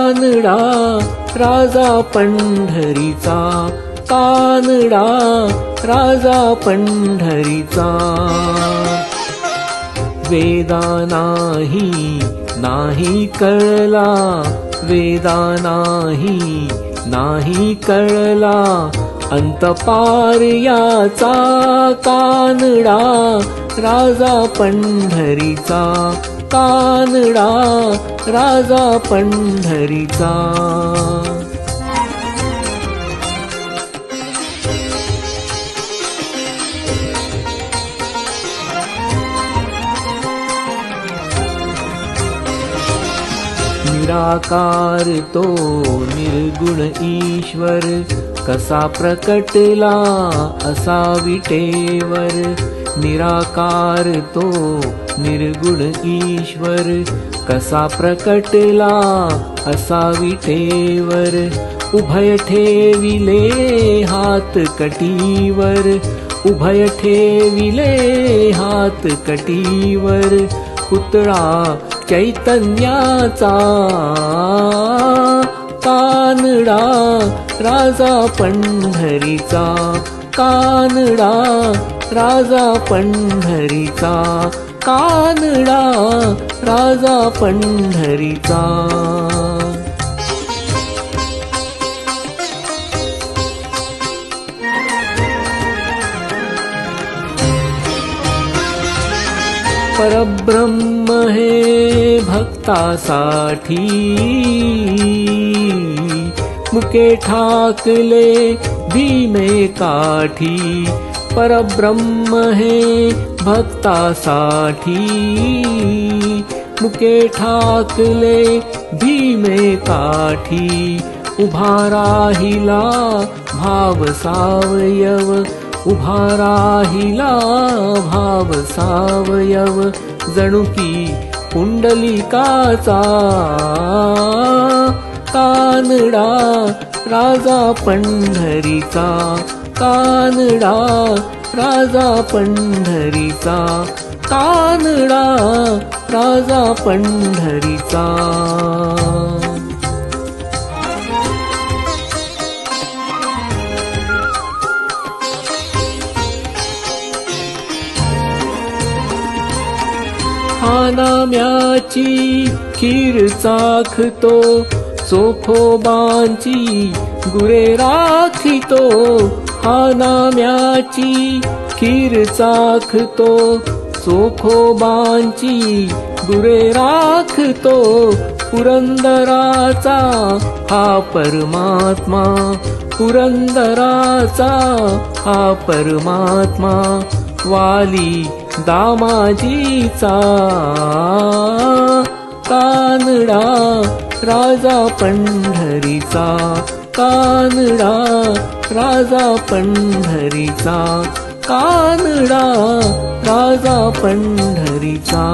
कानडा राजा पंढरीचा, कानडा राजा पंढरीचा. वेदा नाही कळला, वेदा नाही कळला अंतपार याचा. कानडा राजा पंढरीचा, कानडा राजा पंढरीचा. निराकार तो निर्गुण ईश्वर, कसा प्रकटला असा विटेवर. निराकार तो निर्गुण ईश्वर, कसा प्रकटला असा विटेवर. उभय ठेविले हात कटीवर, उभय ठेविले हात कटीवर. पुतळा चैतन्याचा, कानडा राजा पंढरीचा, कानडा राजा पंढरीचा, कानडा राजा पंढरीचा. परब्रह्म हे भक्तासाठी, मुके ठाकले भीमे काठी. परब्रह्म हे भक्तासाठी, मुके ठाकले भीमे काठी. उभा राहिला भाव सावयव, उभा राहिला भाव सावयव. जणू की पुंडलिकाचा, कानडा राजा पंढरीचा, कानडा राजा पंढरीचा, कानडा राजा पंढरीचा. हा नाम्याची खीर चाखतो, चोखोबांची गुरे राखितो. हा नाम्याची खीर चाखतो, चोखोबांची गुरे राखतो. पुरंदराचा हा परमात्मा, पुरंदराचा हा परमात्मा. वाली दामाजीचा, कानडा राजा पंढरीचा, कानडा राजा पंढरीचा, कानडा राजा पंढरीचा.